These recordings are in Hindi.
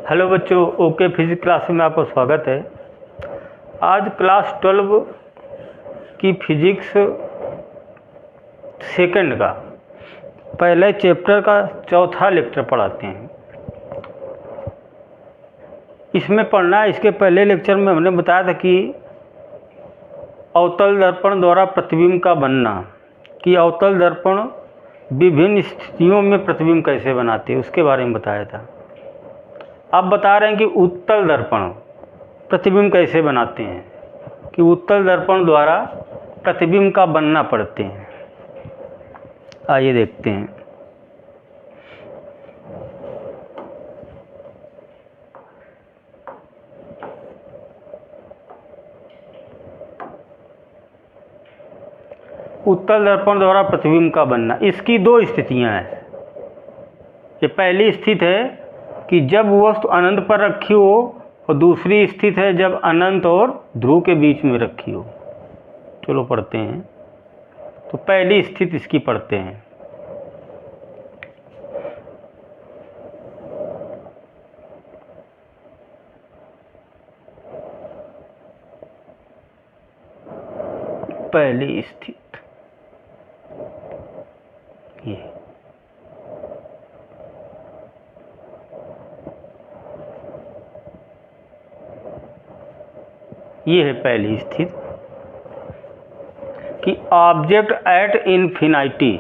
हेलो बच्चों, ओके फिजिक्स क्लास में आपका स्वागत है। आज क्लास 12 की फिजिक्स सेकंड का पहले चैप्टर का चौथा लेक्चर पढ़ाते हैं। इसमें पढ़ना है। इसके पहले लेक्चर में हमने बताया था कि अवतल दर्पण द्वारा प्रतिबिंब का बनना, कि अवतल दर्पण विभिन्न स्थितियों में प्रतिबिंब कैसे बनाते हैं उसके बारे में बताया था। अब बता रहे हैं कि उत्तल दर्पण प्रतिबिंब कैसे बनाते हैं, कि उत्तल दर्पण द्वारा प्रतिबिंब का बनना पड़ते हैं। आइए देखते हैं। उत्तल दर्पण द्वारा प्रतिबिंब का बनना, इसकी दो स्थितियां हैं। ये पहली स्थिति है कि जब वस्तु अनंत पर रखी हो, और दूसरी स्थिति है जब अनंत और ध्रुव के बीच में रखी हो। चलो पढ़ते हैं। तो पहली स्थिति इसकी पढ़ते हैं। पहली स्थिति ये है पहली स्थिति कि ऑब्जेक्ट एट इन्फिनिटी,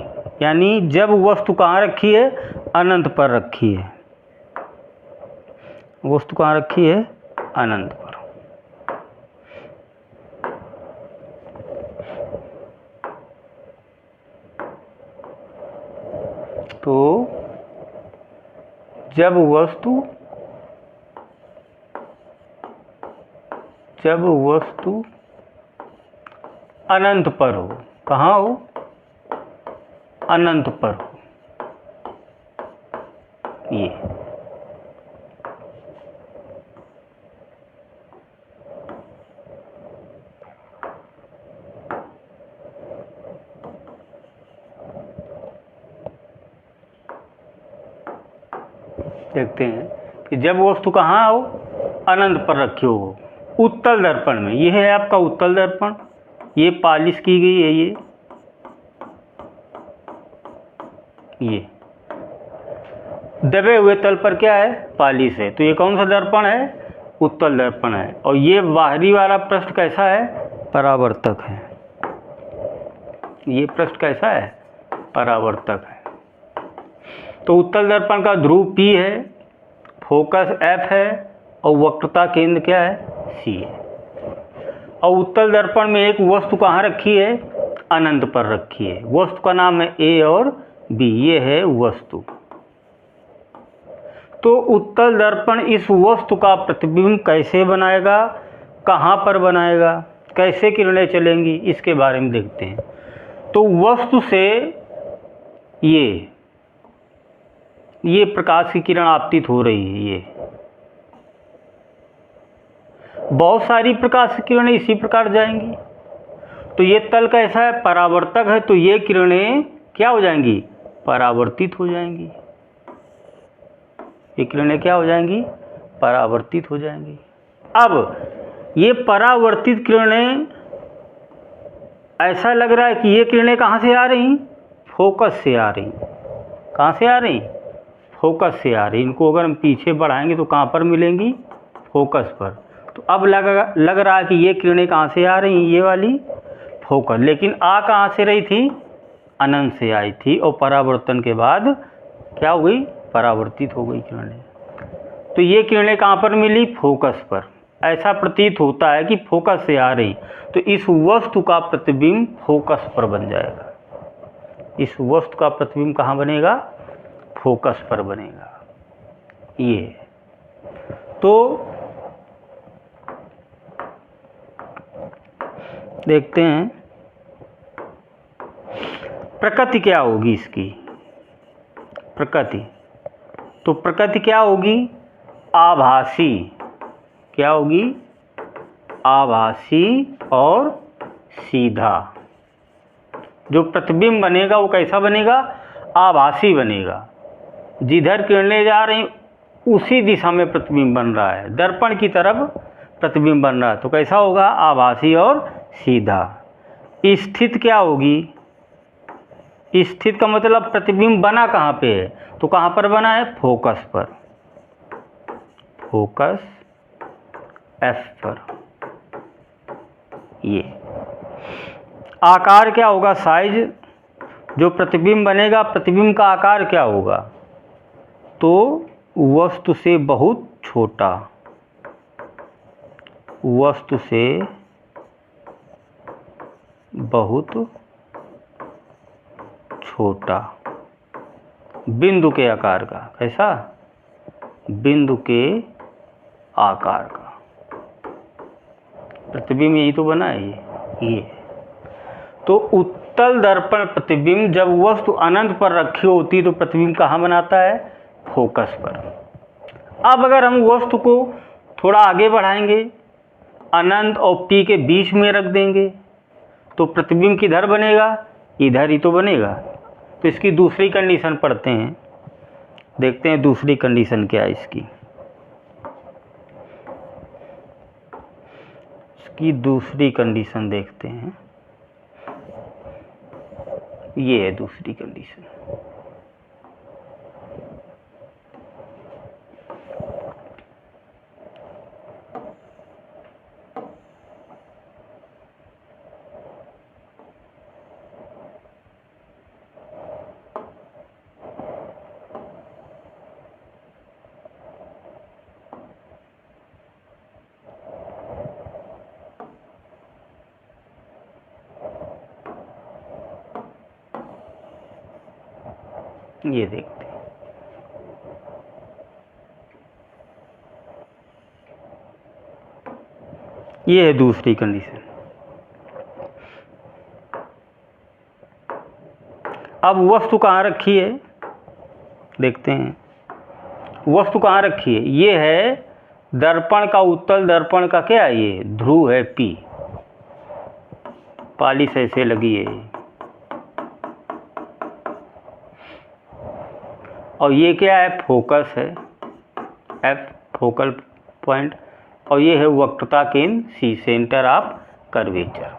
यानी जब वस्तु कहाँ रखी है? अनंत पर रखी है। वस्तु कहाँ रखी है? अनंत पर। तो जब वस्तु अनंत पर हो, कहाँ हो? अनंत पर हो। ये देखते हैं कि जब वस्तु कहाँ हो? अनंत पर रखी हो, उत्तल दर्पण में। ये है आपका उत्तल दर्पण, ये पॉलिश की गई है। ये दबे हुए तल पर क्या है? पॉलिश है। तो ये कौन सा दर्पण है? उत्तल दर्पण है। और ये बाहरी वाला पृष्ठ कैसा है? परावर्तक है। ये पृष्ठ कैसा है? परावर्तक है। तो उत्तल दर्पण का ध्रुव P है, फोकस F है, और वक्रता केंद्र क्या है? C है। और उत्तल दर्पण में एक वस्तु कहाँ रखी है? अनंत पर रखी है। वस्तु का नाम है A और B। ये है वस्तु। तो उत्तल दर्पण इस वस्तु का प्रतिबिंब कैसे बनाएगा, कहाँ पर बनाएगा, कैसे किरणें चलेंगी, इसके बारे में देखते हैं। तो वस्तु से ये प्रकाश की किरण आपतित हो रही है। ये बहुत सारी प्रकाश की किरणें इसी प्रकार जाएंगी। तो ये तल कैसा है? परावर्तक है। तो ये किरणें क्या हो जाएंगी? परावर्तित हो जाएंगी। ये किरणें क्या हो जाएंगी? परावर्तित हो जाएंगी। अब ये परावर्तित किरणें, ऐसा लग रहा है कि ये किरणें कहाँ से आ रही? फोकस से आ रही। कहाँ से आ रही? फोकस से आ रही। इनको अगर हम पीछे बढ़ाएंगे तो कहाँ पर मिलेंगी? फोकस पर। तो अब लग रहा है कि ये किरणें कहाँ से आ रही? ये वाली फोकस। लेकिन आ कहाँ से रही थी? अनंत से आई थी। और परावर्तन के बाद क्या हो गई? परावर्तित हो गई किरणें। तो ये किरणें कहाँ पर मिली? फोकस पर। ऐसा प्रतीत होता है कि फोकस से आ रही। तो इस वस्तु का प्रतिबिंब फोकस पर बन जाएगा। इस वस्तु का प्रतिबिंब कहाँ बनेगा? फोकस पर बनेगा। ये तो देखते हैं प्रकृति क्या होगी इसकी। प्रकृति, तो प्रकृति क्या होगी? आभासी। क्या होगी? आभासी और सीधा। जो प्रतिबिंब बनेगा वो कैसा बनेगा? आभासी बनेगा। जिधर किरणें जा रही उसी दिशा में प्रतिबिंब बन रहा है, दर्पण की तरफ प्रतिबिंब बन रहा है। तो कैसा होगा? आभासी और सीधा। स्थित क्या होगी? स्थित का मतलब प्रतिबिंब बना कहाँ पे है? तो कहाँ पर बना है? फोकस पर, फोकस एफ पर। ये आकार क्या होगा? साइज। जो प्रतिबिंब बनेगा, प्रतिबिंब का आकार क्या होगा? तो वस्तु से बहुत छोटा, वस्तु से बहुत छोटा, बिंदु के आकार का। कैसा? बिंदु के आकार का प्रतिबिंब यही तो बना है ये। तो उत्तल दर्पण प्रतिबिंब जब वस्तु अनंत पर रखी होती तो प्रतिबिंब कहाँ बनाता है? फोकस पर। अब अगर हम वस्तु को थोड़ा आगे बढ़ाएंगे, अनंत और P के बीच में रख देंगे, तो प्रतिबिंब किधर बनेगा? इधर ही तो बनेगा। तो इसकी दूसरी कंडीशन पढ़ते हैं, देखते हैं दूसरी कंडीशन क्या है इसकी। इसकी दूसरी कंडीशन देखते हैं, ये है दूसरी कंडीशन। ये देखते हैं, ये है दूसरी कंडीशन। अब वस्तु कहाँ रखी है देखते हैं। वस्तु कहाँ रखी है? ये है दर्पण का, उत्तल दर्पण का क्या है? ये ध्रुव है P, पालिश ऐसे लगी है। और ये क्या है? फोकस है F, फोकल पॉइंट। और ये है वक्रता केंद्र C, सेंटर ऑफ कर्वेचर।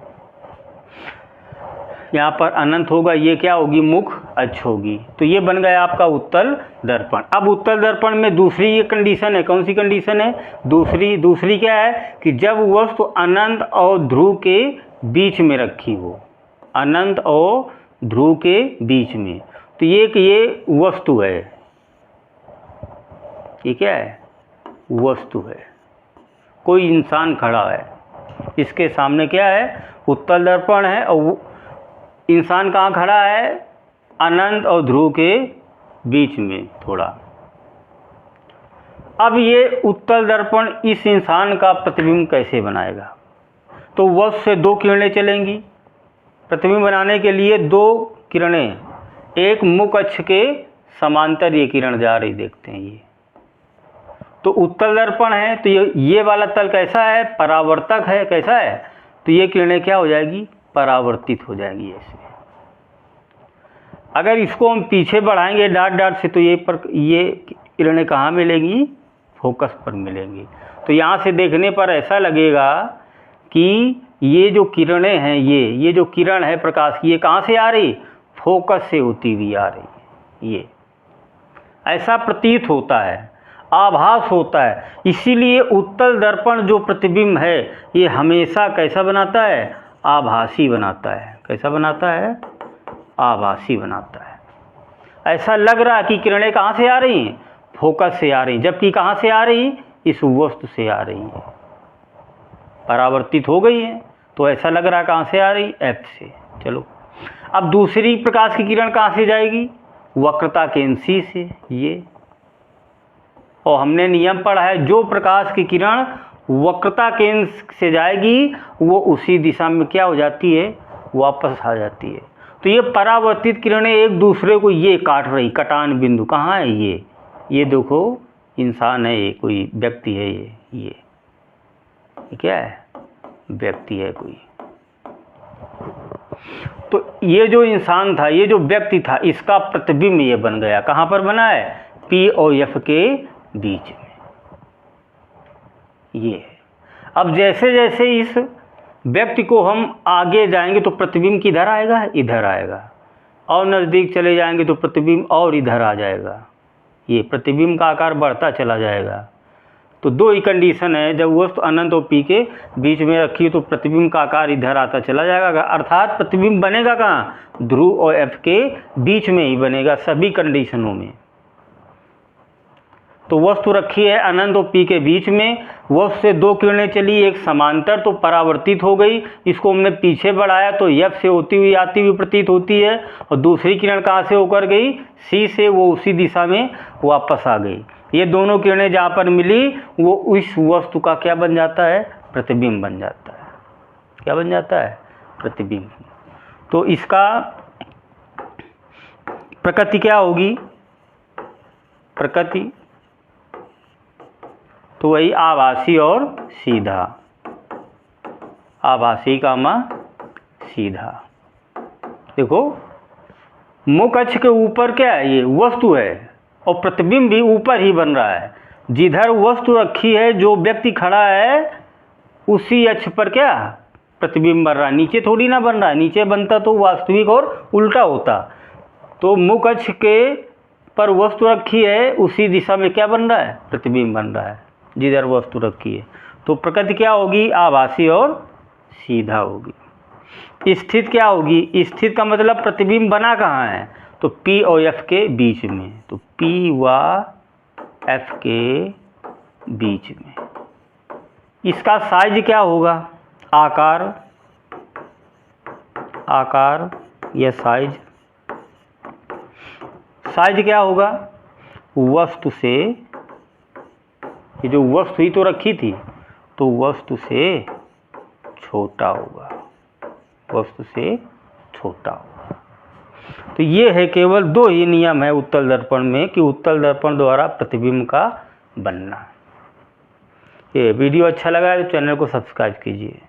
यहाँ पर अनंत होगा, ये क्या होगी? मुख अक्ष होगी। तो ये बन गया आपका उत्तल दर्पण। अब उत्तल दर्पण में दूसरी ये कंडीशन है, कौन सी कंडीशन है? दूसरी क्या है? कि जब वस्तु अनंत और ध्रुव के बीच में रखी हो, अनंत और ध्रुव के बीच में। तो ये वस्तु है, ये क्या है? वस्तु है। कोई इंसान खड़ा है, इसके सामने क्या है? उत्तल दर्पण है, और इंसान कहाँ खड़ा है? अनंत और ध्रुव के बीच में थोड़ा। अब ये उत्तल दर्पण इस इंसान का प्रतिबिंब कैसे बनाएगा? तो वस्तु से दो किरणें चलेंगी। प्रतिबिंब बनाने के लिए दो किरणें, एक मुख अक्ष के समांतर ये किरण जा रही, देखते हैं ये। तो उत्तल दर्पण है, तो ये वाला तल कैसा है? परावर्तक है। कैसा है? तो ये किरणें क्या हो जाएगी? परावर्तित हो जाएगी ऐसे। अगर इसको हम पीछे बढ़ाएंगे डॉट से, तो ये किरणें कहाँ मिलेंगी? फोकस पर मिलेंगी। तो यहाँ से देखने पर ऐसा लगेगा कि ये जो किरणें हैं, ये जो किरण है प्रकाश की, ये कहाँ से आ रही? फोकस से होती हुई आ रही है। ये ऐसा प्रतीत होता है, आभास होता है। इसीलिए उत्तल दर्पण जो प्रतिबिंब है, ये हमेशा कैसा बनाता है? आभासी बनाता है। कैसा बनाता है? आभासी बनाता है। ऐसा लग रहा है कि किरणें कहाँ से आ रही हैं? फोकस से आ रही, जबकि कहाँ से आ रही? इस वस्तु से आ रही है, परावर्तित हो गई है। तो ऐसा लग रहा है कहाँ से आ रही? F से। चलो, अब दूसरी प्रकाश की किरण कहाँ से जाएगी? वक्रता केंद्र C से। ये, और हमने नियम पढ़ा है, जो प्रकाश की किरण वक्रता केंद्र से जाएगी वो उसी दिशा में क्या हो जाती है? वापस आ जाती है। तो ये परावर्तित किरणें एक दूसरे को ये काट रही, कटान बिंदु कहाँ है? ये देखो, इंसान है, ये कोई व्यक्ति है, ये क्या है? व्यक्ति है कोई। तो ये जो इंसान था, ये जो व्यक्ति था, इसका प्रतिबिंब ये बन गया। कहाँ पर बना है? P और F के बीच में, ये है। अब जैसे जैसे इस व्यक्ति को हम आगे जाएंगे तो प्रतिबिंब किधर आएगा, इधर आएगा, और नज़दीक चले जाएंगे तो प्रतिबिंब और इधर आ जाएगा, ये प्रतिबिंब का आकार बढ़ता चला जाएगा। तो दो ही कंडीशन है, जब वस्तु अनंत और पी के बीच में रखी तो प्रतिबिंब का आकार इधर आता चला जाएगा, अर्थात प्रतिबिंब बनेगा कहाँ, ध्रुव और एफ के बीच में ही बनेगा सभी कंडीशनों में। तो वस्तु रखी है अनंत और पी के बीच में, वस्तु से दो किरणें चली, एक समांतर तो परावर्तित हो गई, इसको हमने पीछे बढ़ाया तो एफ से होती हुई आती हुई प्रतीत होती है, और दूसरी किरण कहाँ से होकर गई, सी से, वो उसी दिशा में वापस आ गई। ये दोनों किरणें जहाँ पर मिली वो उस वस्तु का क्या बन जाता है, प्रतिबिंब बन जाता है। क्या बन जाता है, प्रतिबिंब। तो इसका प्रकृति क्या होगी, प्रकृति तो वही आभासी और सीधा, आभासी कामा सीधा। देखो मुख अक्ष के ऊपर क्या है, ये वस्तु है, और प्रतिबिंब भी ऊपर ही बन रहा है। जिधर वस्तु रखी है, जो व्यक्ति खड़ा है, उसी अक्ष पर क्या प्रतिबिंब बन रहा है, नीचे थोड़ी ना बन रहा है। नीचे बनता तो वास्तविक और उल्टा होता। तो मुख अक्ष के पर वस्तु रखी है, उसी दिशा में क्या बन रहा है, प्रतिबिंब बन रहा है, जिधर वस्तु रखी है। तो प्रकृति क्या होगी, आभासी और सीधा होगी। स्थित क्या होगी, स्थित का मतलब प्रतिबिंब बना कहाँ है, तो P और F के बीच में, तो P व F के बीच में। इसका साइज क्या होगा, आकार, आकार या साइज, साइज क्या होगा, वस्तु से, ये जो वस्तु ही तो रखी थी, तो वस्तु से छोटा होगा, वस्तु से छोटा होगा। तो ये है, केवल दो ही नियम है उत्तल दर्पण में कि उत्तल दर्पण द्वारा प्रतिबिंब का बनना। ये वीडियो अच्छा लगा है तो चैनल को सब्सक्राइब कीजिए।